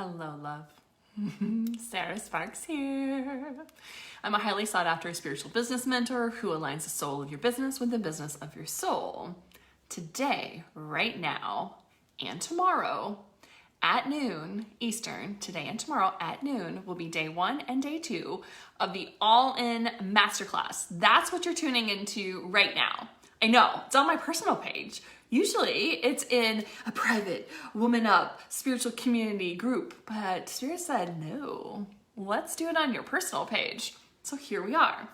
Hello, love. Sarah Sparks here. I'm a highly sought after spiritual business mentor who aligns the soul of your business with the business of your soul. Today, right now, and tomorrow at noon Eastern, today and tomorrow at noon will be day 1 and day 2 of the In Masterclass. That's what you're tuning into right now. I know, it's on my personal page. Usually it's in a private Woman Up spiritual community group, but Spirit said, no, let's do it on your personal page. So here we are.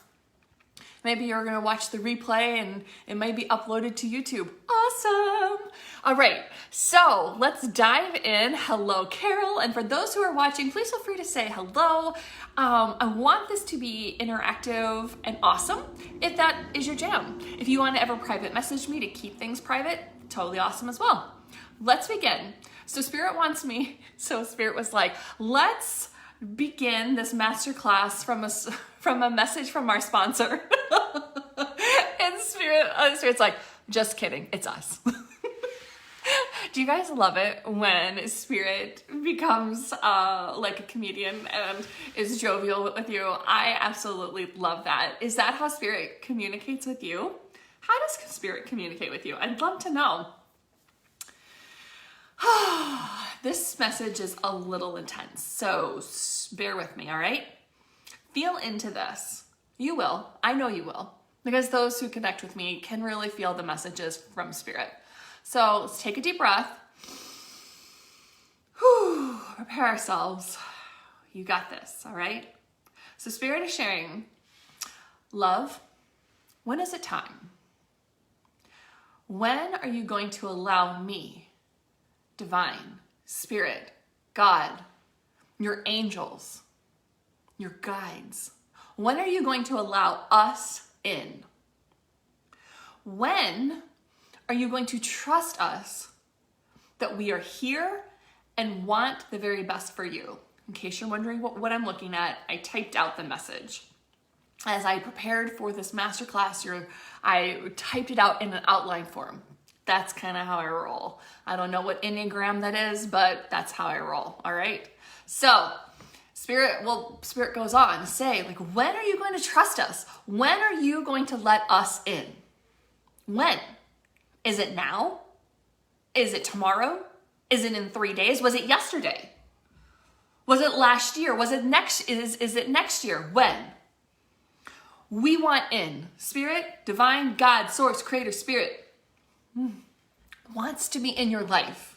Maybe you're gonna watch the replay and it might be uploaded to YouTube. Awesome. All right, so let's dive in. Hello, Carol. And for those who are watching, please feel free to say hello. I want this to be interactive and awesome if that is your jam. If you want to ever private message me to keep things private, totally awesome as well. Let's begin. So Spirit was like, let's begin this masterclass from a message from our sponsor. And Spirit's like, just kidding, it's us. Do you guys love it when Spirit becomes like a comedian and is jovial with you? I absolutely love that. Is that how Spirit communicates with you? How does Spirit communicate with you? I'd love to know. This message is a little intense, so bear with me, all right? Feel into this. You will. I know you will. Because those who connect with me can really feel the messages from Spirit. So let's take a deep breath. Whew, prepare ourselves. You got this, all right? So Spirit is sharing, love, when is it time? When are you going to allow me, divine, Spirit, God, your angels, your guides, when are you going to allow us in? When are you going to trust us that we are here and want the very best for you? In case you're wondering what I'm looking at, I typed out the message. As I prepared for this masterclass, I typed it out in an outline form. That's kind of how I roll. I don't know what Enneagram that is, but that's how I roll, all right? So Spirit goes on to say, like, when are you going to trust us? When are you going to let us in? When? Is it now? Is it tomorrow? Is it in 3 days? Was it yesterday? Was it last year? Was it next? Is it next year? When? We want in. Spirit, divine, God, source, creator, Spirit wants to be in your life.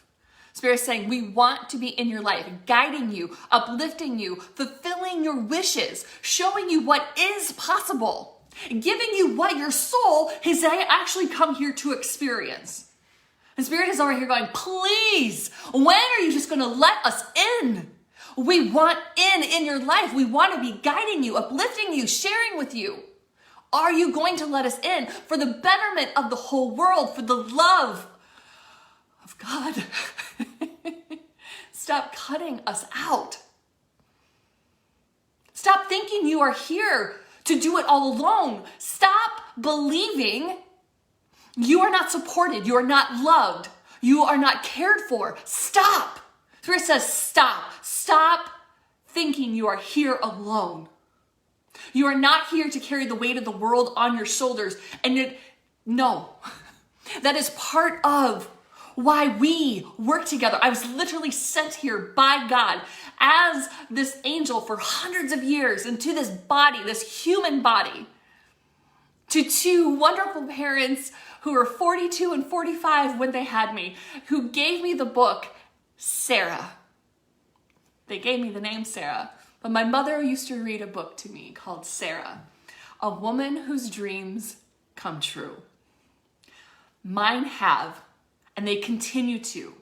Spirit saying, we want to be in your life, guiding you, uplifting you, fulfilling your wishes, showing you what is possible, giving you what your soul has actually come here to experience. And Spirit is over here going, please, when are you just going to let us in? We want in your life. We want to be guiding you, uplifting you, sharing with you. Are you going to let us in for the betterment of the whole world, for the love of God? Stop cutting us out. Stop thinking you are here to do it all alone. Stop believing you are not supported, you are not loved, you are not cared for. Stop. Spirit says stop. Stop thinking you are here alone. You are not here to carry the weight of the world on your shoulders. No, that is part of why we work together. I was literally sent here by God as this angel for hundreds of years into this body, this human body, to two wonderful parents who were 42 and 45 when they had me, who gave me the book, Sarah. They gave me the name Sarah. But my mother used to read a book to me called Sarah, a woman whose dreams come true. Mine have, and they continue to.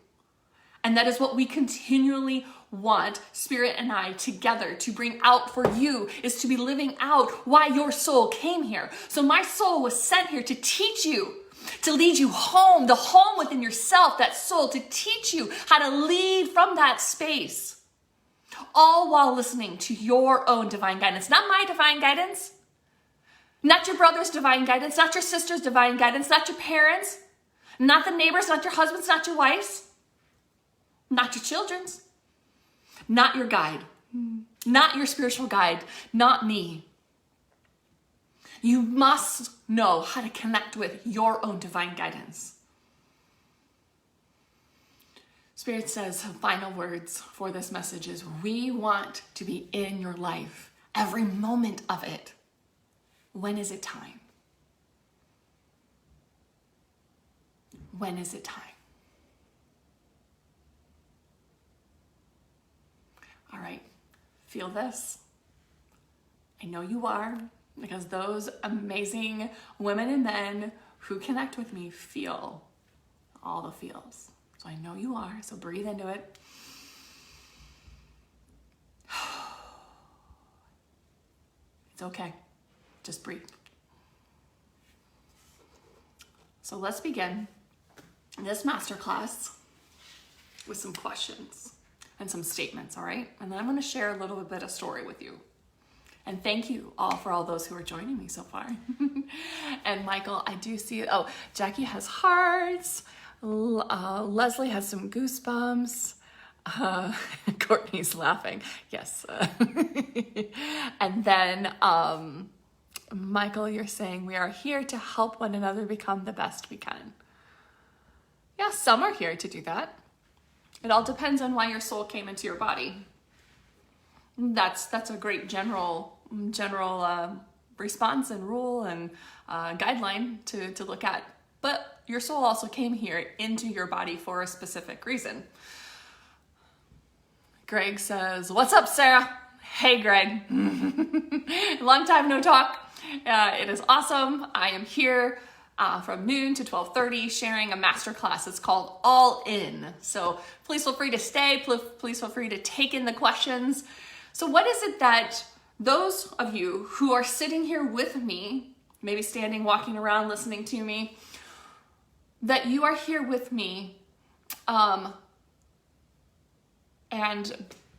And that is what we continually want, Spirit and I, together to bring out for you, is to be living out why your soul came here. So my soul was sent here to teach you, to lead you home, the home within yourself, that soul, to teach you how to lead from that space. All while listening to your own divine guidance. Not my divine guidance. Not your brother's divine guidance. Not your sister's divine guidance. Not your parents. Not the neighbors. Not your husbands. Not your wives. Not your children's. not your guide, not your spiritual guide, not me. You must know how to connect with your own divine guidance. Spirit says, final words for this message is, we want to be in your life, every moment of it. When is it time? When is it time? All right, feel this. I know you are, because those amazing women and men who connect with me feel all the feels. So I know you are, so breathe into it. It's okay, just breathe. So let's begin this masterclass with some questions and some statements, all right? And then I'm gonna share a little bit of story with you. And thank you all for all those who are joining me so far. And Michael, I do see, oh, Jackie has hearts. Leslie has some goosebumps. Courtney's laughing, yes. And then Michael, you're saying we are here to help one another become the best we can. Yeah, some are here to do that. It all depends on why your soul came into your body. That's a great general response and rule and guideline to look at. But your soul also came here into your body for a specific reason. Greg says, what's up, Sarah? Hey, Greg. Long time no talk. It is awesome. I am here from noon to 12:30 sharing a masterclass. It's called All In. So please feel free to stay. Please feel free to take in the questions. So what is it that those of you who are sitting here with me, maybe standing, walking around, listening to me, that you are here with me, and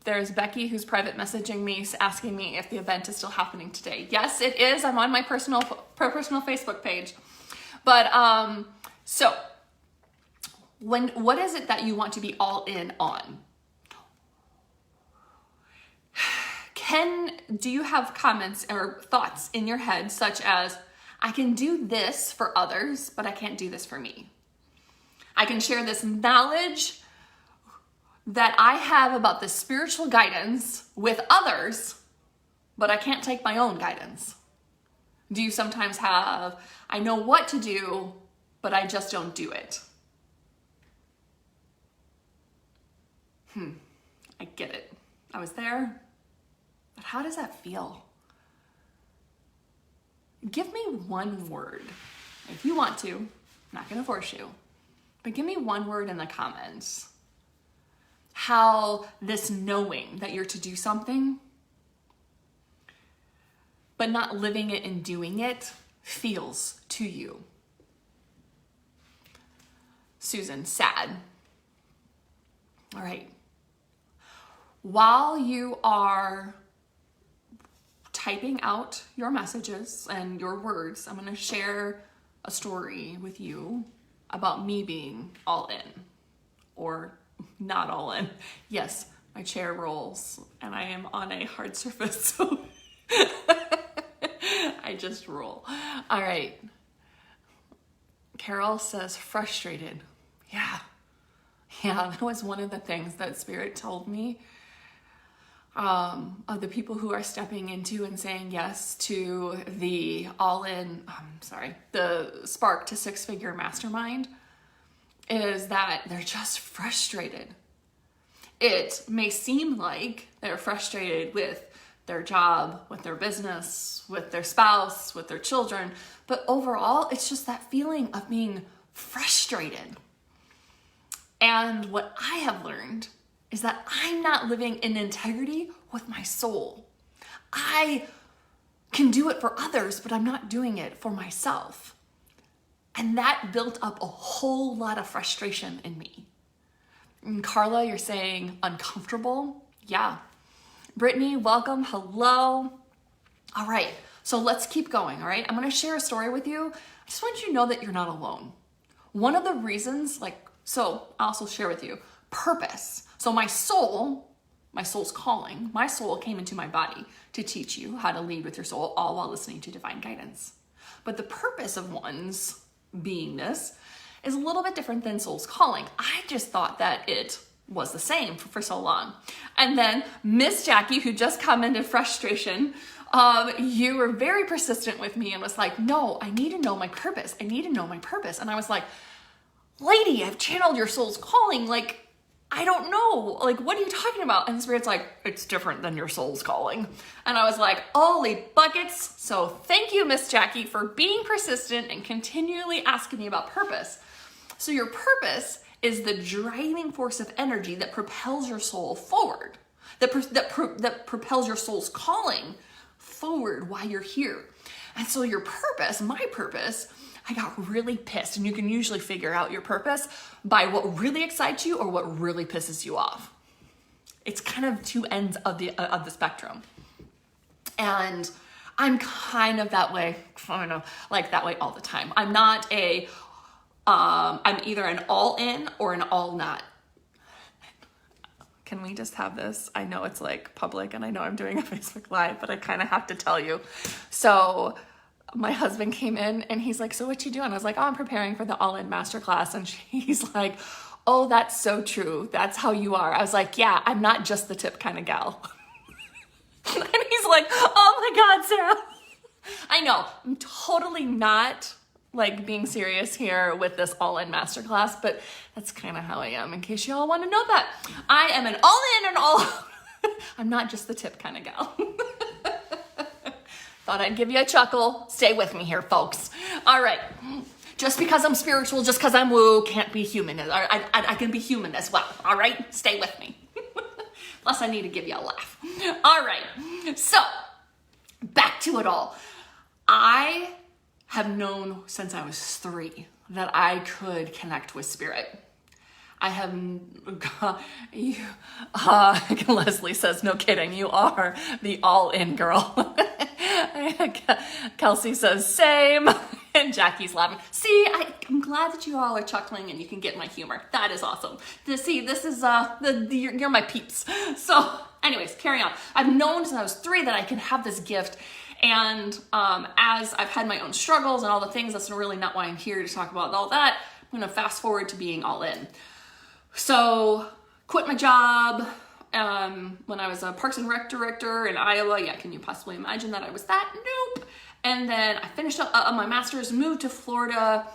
there's Becky who's private messaging me, asking me if the event is still happening today. Yes, it is. I'm on my personal Facebook page. But so what is it that you want to be all in on? Do you have comments or thoughts in your head such as, I can do this for others, but I can't do this for me. I can share this knowledge that I have about the spiritual guidance with others, but I can't take my own guidance. Do you sometimes have, I know what to do, but I just don't do it? I get it. I was there, but how does that feel? Give me one word. If you want to, I'm not gonna force you, but give me one word in the comments. How this knowing that you're to do something, but not living it and doing it feels to you. Susan, sad. All right. While you are typing out your messages and your words, I'm going to share a story with you about me being all in, or not all in. Yes, my chair rolls and I am on a hard surface, so I just roll. All right. Carol says frustrated. Yeah, that was one of the things that Spirit told me of the people who are stepping into and saying yes to the the Spark to Six-Figure Mastermind, is that they're just frustrated. It may seem like they're frustrated with their job, with their business, with their spouse, with their children, but overall, it's just that feeling of being frustrated. And what I have learned is that I'm not living in integrity with my soul. I can do it for others, but I'm not doing it for myself. And that built up a whole lot of frustration in me. And Carla, you're saying uncomfortable? Yeah. Brittany, welcome. Hello. All right. So let's keep going. All right. I'm going to share a story with you. I just want you to know that you're not alone. One of the reasons, I'll also share with you purpose. So my soul, my soul's calling. My soul came into my body to teach you how to lead with your soul, all while listening to divine guidance. But the purpose of one's beingness is a little bit different than soul's calling. I just thought that it was the same for so long. And then Miss Jackie, who just commented frustration, you were very persistent with me and was like, no, I need to know my purpose. I need to know my purpose. And I was like, lady, I've channeled your soul's calling. Like, I don't know. Like, what are you talking about? And the Spirit's like, it's different than your soul's calling. And I was like, holy buckets. So thank you, Miss Jackie, for being persistent and continually asking me about purpose. So your purpose is the driving force of energy that propels your soul forward, that propels your soul's calling forward while you're here. And so your purpose, my purpose, I got really pissed. And you can usually figure out your purpose by what really excites you or what really pisses you off. It's kind of two ends of the spectrum. And I'm kind of that way, I don't know, like that way all the time. I'm not I'm either an all in or an all not. Can we just have this? I know it's like public and I know I'm doing a Facebook Live, but I kind of have to tell you. So my husband came in and he's like, so what you doing? I was like, oh, I'm preparing for the In Masterclass. And he's like, oh, that's so true. That's how you are. I was like, yeah, I'm not just the tip kind of gal. And he's like, oh my God, Sarah. I know, I'm totally not like being serious here with this In Masterclass, but that's kind of how I am, in case you all want to know that. I am an all in and all out. I'm not just the tip kind of gal. Thought I'd give you a chuckle. Stay with me here, folks. All right. Just because I'm spiritual, just because I'm woo, can't be human. I can be human as well. All right? Stay with me. Plus, I need to give you a laugh. All right. So, back to it all. I have known since I was 3 that I could connect with spirit. I have, Leslie says, no kidding, you are the all-in girl. Kelsey says, same. And Jackie's laughing. See, I'm glad that you all are chuckling and you can get my humor. That is awesome. This is, you're my peeps. So anyways, carry on. I've known since I was 3 that I can have this gift. And as I've had my own struggles and all the things, that's really not why I'm here to talk about all that. I'm going to fast forward to being all in. So quit my job when I was a Parks and Rec director in Iowa. Yeah, can you possibly imagine that I was that? Nope. And then I finished up my master's, moved to Florida,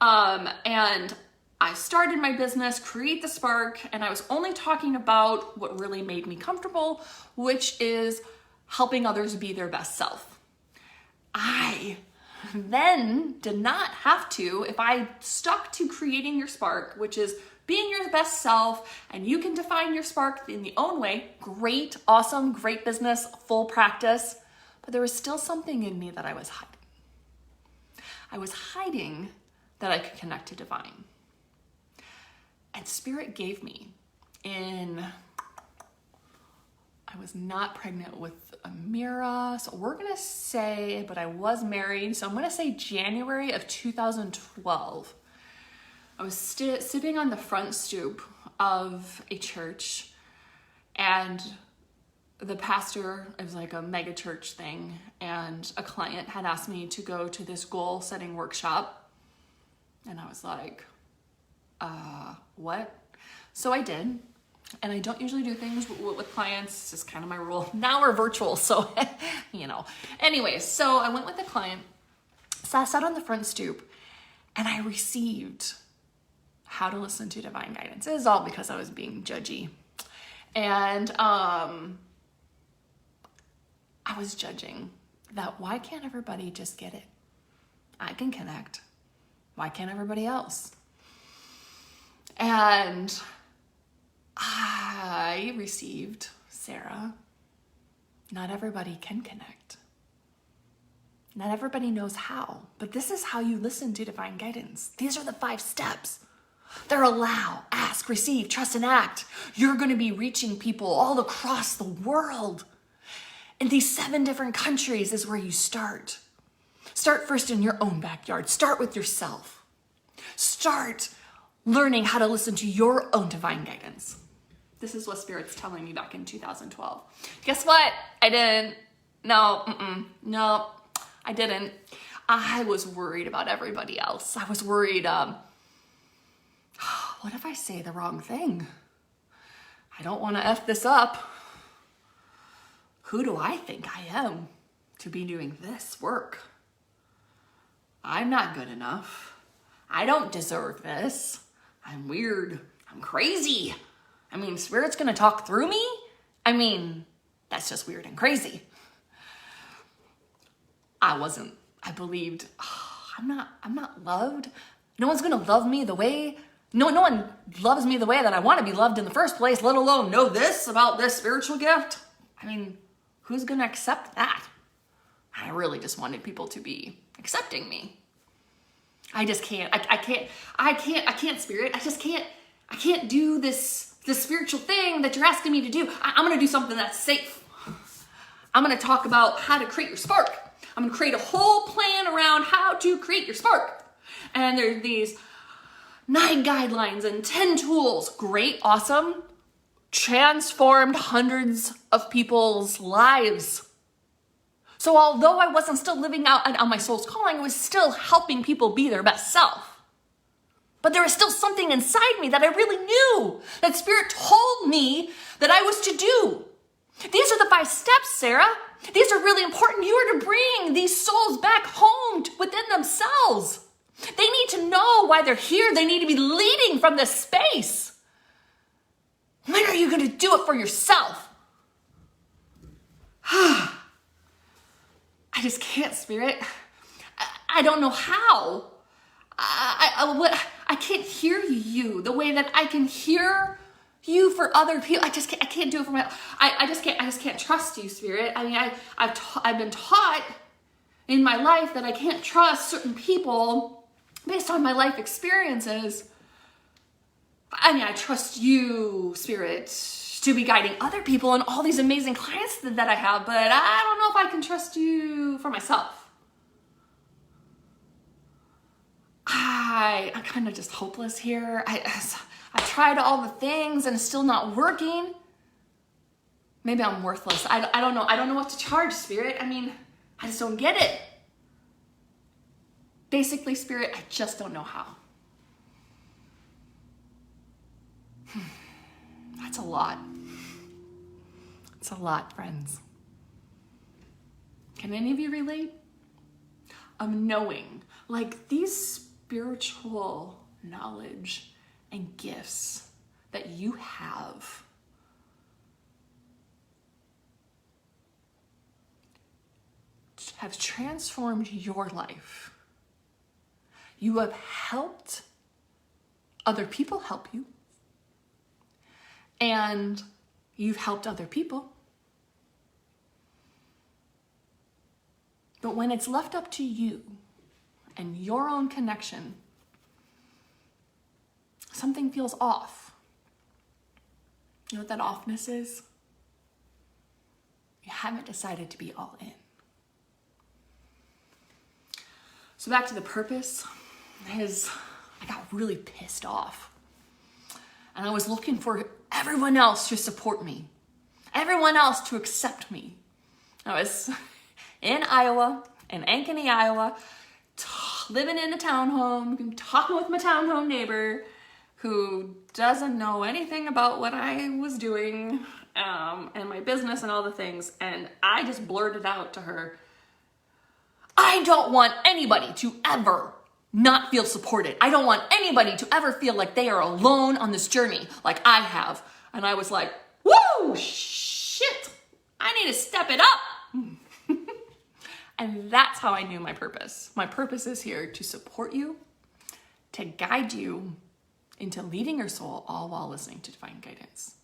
and I started my business, Create the Spark, and I was only talking about what really made me comfortable, which is helping others be their best self. I then did not have to, if I stuck to creating your spark, which is being your best self, and you can define your spark in your own way. Great, awesome, great business, full practice. But there was still something in me that I was hiding. I was hiding that I could connect to divine. And Spirit gave me I was not pregnant with Amira, so we're gonna say, but I was married, so I'm gonna say January of 2012. I was sitting on the front stoop of a church, and the pastor, it was like a mega church thing, and a client had asked me to go to this goal setting workshop, and I was like, what? So I did. And I don't usually do things with clients. It's just kind of my rule. Now we're virtual, so, Anyways, so I went with the client, sat on the front stoop, and I received how to listen to divine guidance. It was all because I was being judgy. And I was judging that why can't everybody just get it? I can connect. Why can't everybody else? And I received, Sarah, not everybody can connect. Not everybody knows how, but this is how you listen to divine guidance. These are the 5 steps. They're allow, ask, receive, trust, and act. You're going to be reaching people all across the world. In these 7 different countries is where you start. Start first in your own backyard. Start with yourself. Start learning how to listen to your own divine guidance. This is what Spirit's telling me back in 2012. Guess what? I didn't. No, I didn't. I was worried about everybody else. I was worried, what if I say the wrong thing? I don't want to F this up. Who do I think I am to be doing this work? I'm not good enough. I don't deserve this. I'm weird. I'm crazy. I mean, Spirit's gonna talk through me? I mean, that's just weird and crazy. I believed, I'm not loved. No one's gonna love me the way, no one loves me the way that I want to be loved in the first place, let alone know this about this spiritual gift. I mean, who's gonna accept that? I really just wanted people to be accepting me. I just can't, I can't, Spirit. I can't do this spiritual thing that you're asking me to do. I'm gonna do something that's safe. I'm gonna talk about how to create your spark. I'm gonna create a whole plan around how to create your spark. And there's these 9 guidelines and 10 tools. Great, awesome. Transformed hundreds of people's lives. So although I wasn't still living out on my soul's calling, I was still helping people be their best self. But there was still something inside me that I really knew, that Spirit told me that I was to do. These are the 5 steps, Sarah. These are really important. You are to bring these souls back home within themselves. They need to know why they're here. They need to be leading from this space. When are you going to do it for yourself? I just can't, Spirit. I don't know how. I can't hear you the way that I can hear you for other people. I can't do it for my. I just can't trust you, Spirit. I mean, I've been taught in my life that I can't trust certain people based on my life experiences. I mean, I trust you, Spirit, to be guiding other people and all these amazing clients that I have, but I don't know if I can trust you for myself. I'm kind of just hopeless here. I tried all the things and it's still not working. Maybe I'm worthless. I don't know. I don't know what to charge, Spirit. I mean, I just don't get it. Basically, Spirit, I just don't know how. That's a lot. It's a lot, friends. Can any of you relate? Of knowing, like, these spiritual knowledge and gifts that you have transformed your life. You have helped other people help you, and you've helped other people. But when it's left up to you and your own connection, something feels off. You know what that offness is? You haven't decided to be all in. So back to the purpose is I got really pissed off. And I was looking for everyone else to support me, everyone else to accept me. I was in Iowa, in Ankeny, Iowa, living in a townhome, talking with my townhome neighbor who doesn't know anything about what I was doing and my business and all the things. And I just blurted out to her, I don't want anybody to ever not feel supported. I don't want anybody to ever feel like they are alone on this journey like I have. And I was like, whoa, shit, I need to step it up. And that's how I knew my purpose. My purpose is here to support you, to guide you into leading your soul, all while listening to divine guidance.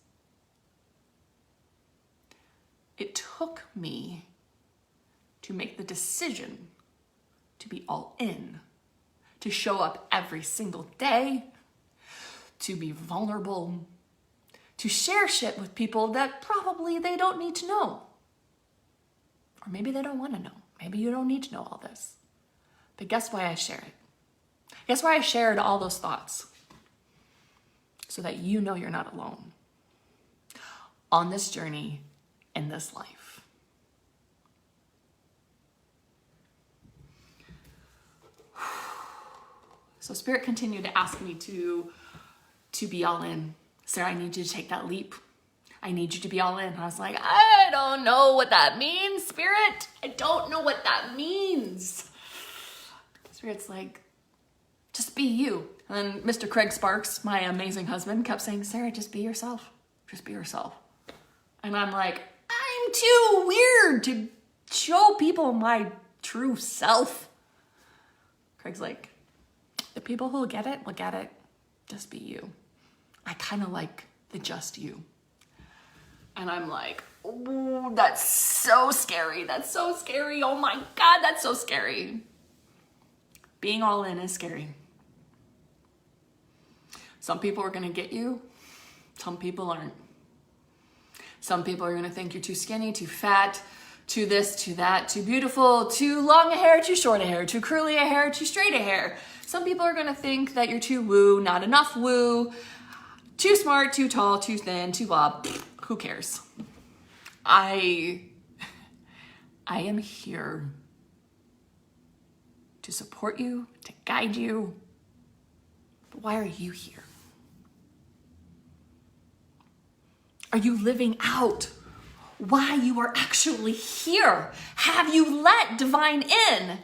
It took me to make the decision to be all in, to show up every single day, to be vulnerable, to share shit with people that probably they don't need to know. Or maybe they don't want to know. Maybe you don't need to know all this. But guess why I share it? Guess why I shared all those thoughts? So that you know you're not alone. on this journey in this life. So Spirit continued to ask me to be all in. Sarah, I need you to take that leap. I need you to be all in. And I was like, I don't know what that means, Spirit. I don't know what that means. Spirit's like, just be you. And then Mr. Craig Sparks, my amazing husband, kept saying, Sarah, just be yourself. Just be yourself. And I'm like, I'm too weird to show people my true self. Craig's like, the people who'll get it will get it. Just be you. I kind of like the just you. And I'm like, oh, that's so scary. That's so scary. Oh my God, that's so scary. Being all in is scary. Some people are going to get you. Some people aren't. Some people are going to think you're too skinny, too fat, too this, too that, too beautiful, too long a hair, too short a hair, too curly a hair, too straight a hair. Some people are going to think that you're too woo, not enough woo, too smart, too tall, too thin, too blah. Who cares? I am here to support you, to guide you. But why are you here? Are you living out why you are actually here? Have you let divine in?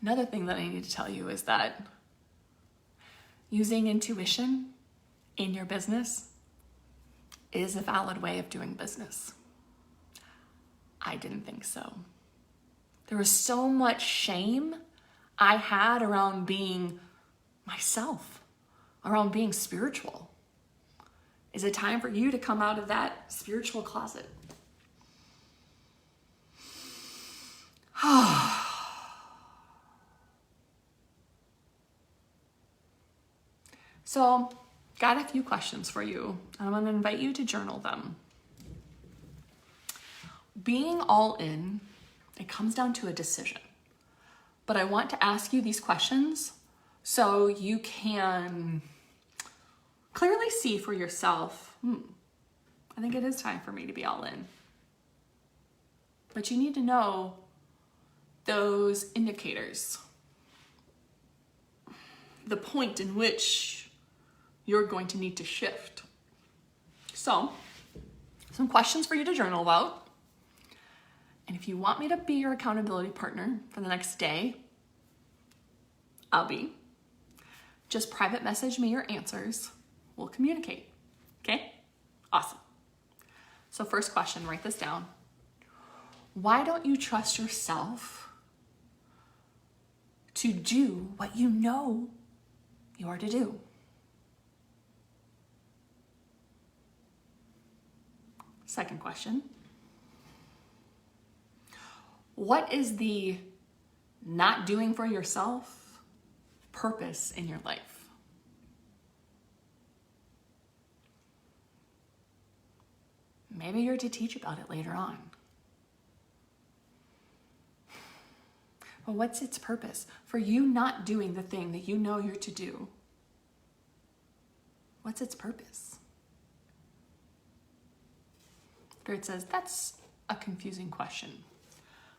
Another thing that I need to tell you is that using intuition in your business is a valid way of doing business. I didn't think so. There was so much shame I had around being myself, around being spiritual. Is it time for you to come out of that spiritual closet? So, got a few questions for you. I'm going to invite you to journal them. Being all in, it comes down to a decision. But I want to ask you these questions so you can clearly see for yourself, I think it is time for me to be all in. But you need to know those indicators, the point in which you're going to need to shift. So, some questions for you to journal about. And if you want me to be your accountability partner for the next day, I'll be. Just private message me your answers. We'll communicate. Okay? Awesome. So first question, write this down. Why don't you trust yourself to do what you know you are to do? Second question. What is the not doing for yourself purpose in your life? Maybe you're to teach about it later on. But what's its purpose? For you not doing the thing that you know you're to do. What's its purpose? Spirit says, that's a confusing question.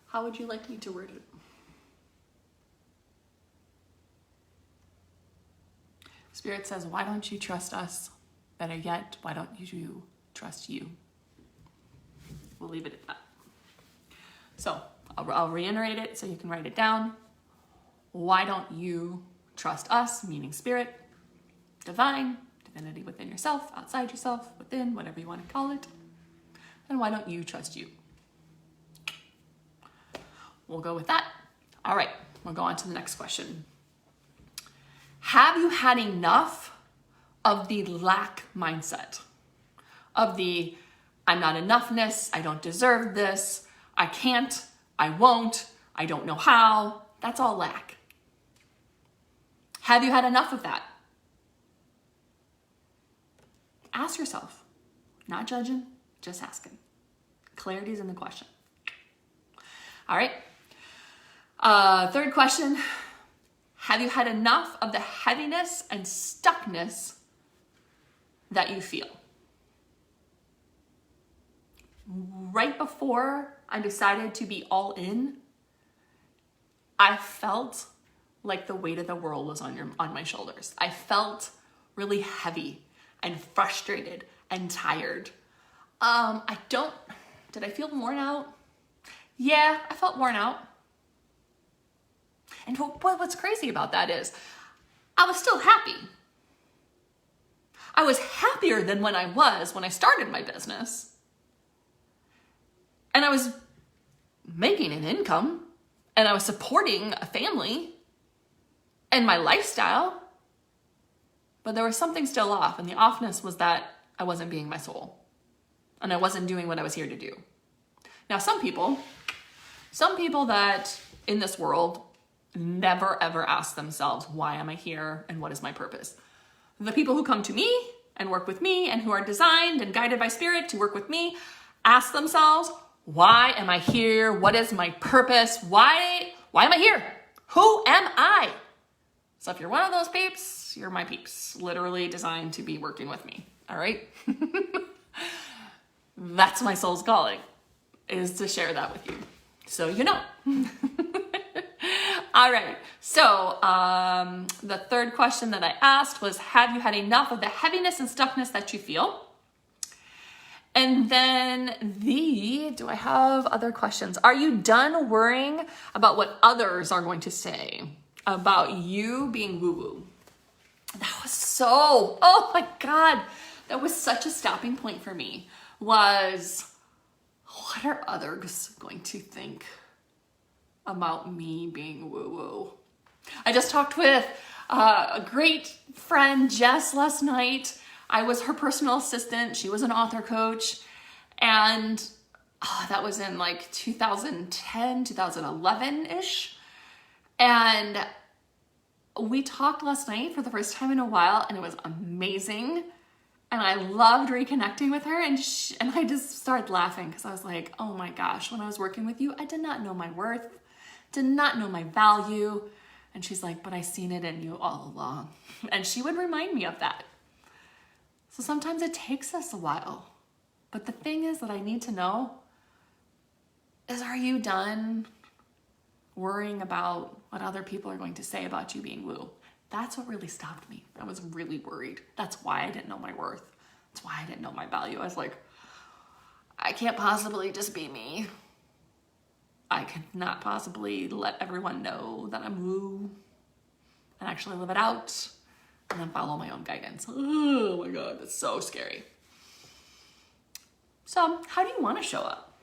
How would you like me to word it? Spirit says, why don't you trust us? Better yet, why don't you trust you? We'll leave it at that. So I'll reiterate it so you can write it down. Why don't you trust us, meaning spirit, divine, divinity within yourself, outside yourself, within, whatever you want to call it. And why don't you trust you? We'll go with that. All right, we'll go on to the next question. Have you had enough of the lack mindset? Of the I'm not enoughness, I don't deserve this, I can't, I won't, I don't know how. That's all lack. Have you had enough of that? Ask yourself. Not judging, just asking. Clarity is in the question. All right. Third question. Have you had enough of the heaviness and stuckness that you feel. Right before I decided to be all in, I felt like the weight of the world was on my shoulders. I felt really heavy and frustrated and tired. Did I feel worn out? Yeah, I felt worn out. And what's crazy about that is I was still happy. I was happier than when I started my business. And I was making an income, and I was supporting a family and my lifestyle. But there was something still off, and the offness was that I wasn't being my soul. And I wasn't doing what I was here to do. Now, some people that in this world never ever ask themselves, why am I here and what is my purpose? The people who come to me and work with me and who are designed and guided by spirit to work with me ask themselves, why am I here? What is my purpose? Why am I here? Who am I? So if you're one of those peeps, you're my peeps, literally designed to be working with me. All right. That's my soul's calling, is to share that with you. So you know. All right. So the third question that I asked was, have you had enough of the heaviness and stuckness that you feel? And then do I have other questions? Are you done worrying about what others are going to say about you being woo-woo? That was oh my God, that was such a stopping point for me, was what are others going to think about me being woo-woo? I just talked with a great friend, Jess, last night. I was her personal assistant. She was an author coach. And that was in like 2010, 2011-ish. And we talked last night for the first time in a while, and it was amazing. And I loved reconnecting with her. And I just started laughing because I was like, oh my gosh, when I was working with you, I did not know my worth, did not know my value. And she's like, but I seen it in you all along. And she would remind me of that. So sometimes it takes us a while. But the thing is that I need to know is, are you done worrying about what other people are going to say about you being woo? That's what really stopped me. I was really worried. That's why I didn't know my worth. That's why I didn't know my value. I was like, I can't possibly just be me. I could not possibly let everyone know that I'm woo and actually live it out and then follow my own guidance. Oh my God, that's so scary. So how do you want to show up?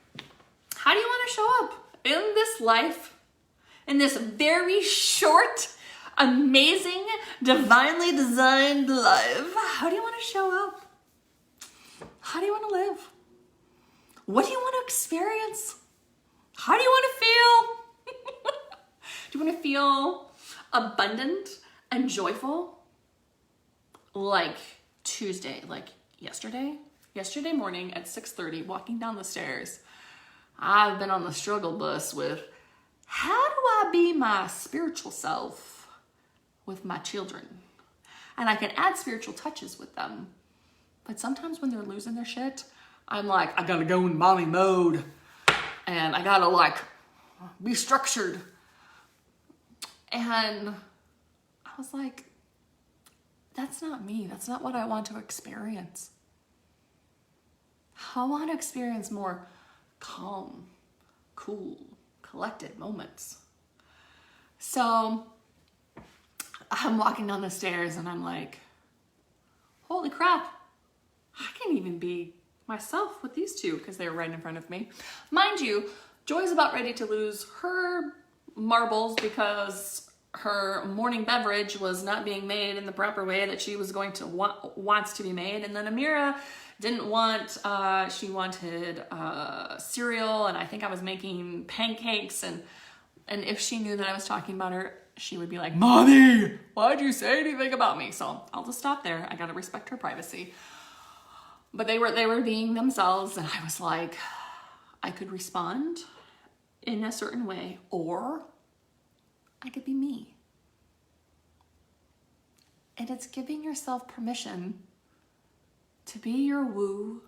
How do you want to show up in this life, in this very short, amazing, divinely designed life? How do you want to show up? How do you want to live? What do you want to experience? How do you want to feel? Do you want to feel abundant and joyful? Like Tuesday, like yesterday morning at 6:30, walking down the stairs, I've been on the struggle bus with, how do I be my spiritual self with my children? And I can add spiritual touches with them. But sometimes when they're losing their shit, I'm like, I gotta go in mommy mode. And I gotta like be structured. And I was like, that's not me. That's not what I want to experience. I want to experience more calm, cool, collected moments. So I'm walking down the stairs and I'm like, holy crap, I can't even be myself with these two because they were right in front of me. Mind you, Joy's about ready to lose her marbles because her morning beverage was not being made in the proper way that she was going to wants to be made. And then Amira didn't want, she wanted cereal, and I think I was making pancakes, and if she knew that I was talking about her, she would be like, Mommy, why'd you say anything about me? So I'll just stop there. I gotta respect her privacy. But they were being themselves, and I was like, I could respond in a certain way, or I could be me. And it's giving yourself permission to be your woo,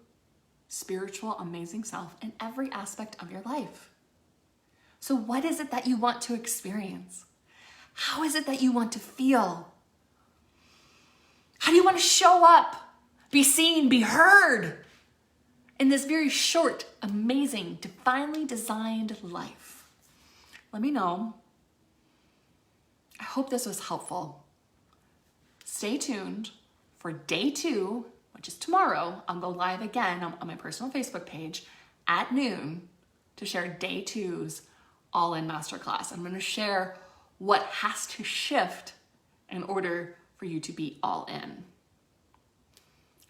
spiritual, amazing self in every aspect of your life. So what is it that you want to experience? How is it that you want to feel? How do you want to show up, be seen, be heard in this very short, amazing, divinely designed life? Let me know. I hope this was helpful. Stay tuned for day 2, which is tomorrow. I'll go live again on my personal Facebook page at noon to share day 2's All In Masterclass. I'm going to share what has to shift in order for you to be all in.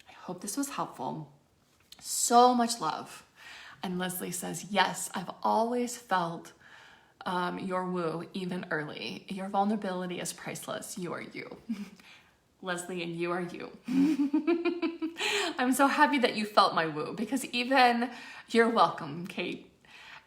I hope this was helpful. So much love. And Leslie says, yes, I've always felt your woo even early. Your vulnerability is priceless. You are you. Leslie, and you are you. I'm so happy that you felt my woo, because even you're welcome, Kate.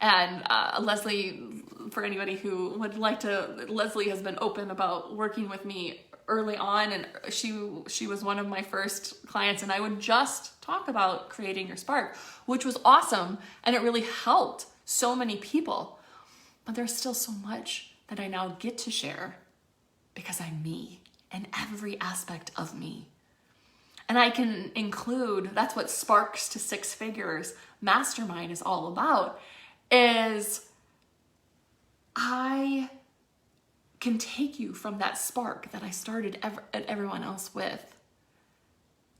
And Leslie, for anybody who would like to, Leslie has been open about working with me early on, and she was one of my first clients, and I would just talk about creating your spark, which was awesome, and it really helped so many people. But there's still so much that I now get to share because I'm me and every aspect of me. And I can include, that's what Sparks to Six Figures Mastermind is all about, is I can take you from that spark that I started everyone else with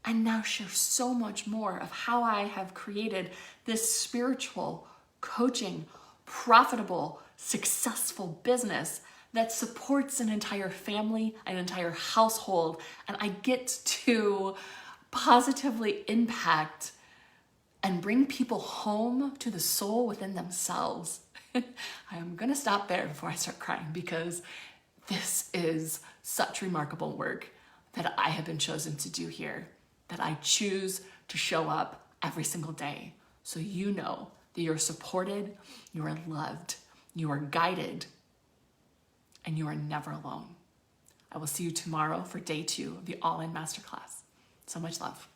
and now share so much more of how I have created this spiritual, coaching, profitable, successful business that supports an entire family, an entire household, and I get to positively impact and bring people home to the soul within themselves. I'm gonna stop there before I start crying, because this is such remarkable work that I have been chosen to do here, that I choose to show up every single day. So you know that you're supported, you are loved, you are guided, and you are never alone. I will see you tomorrow for day 2 of the All In Masterclass. So much love.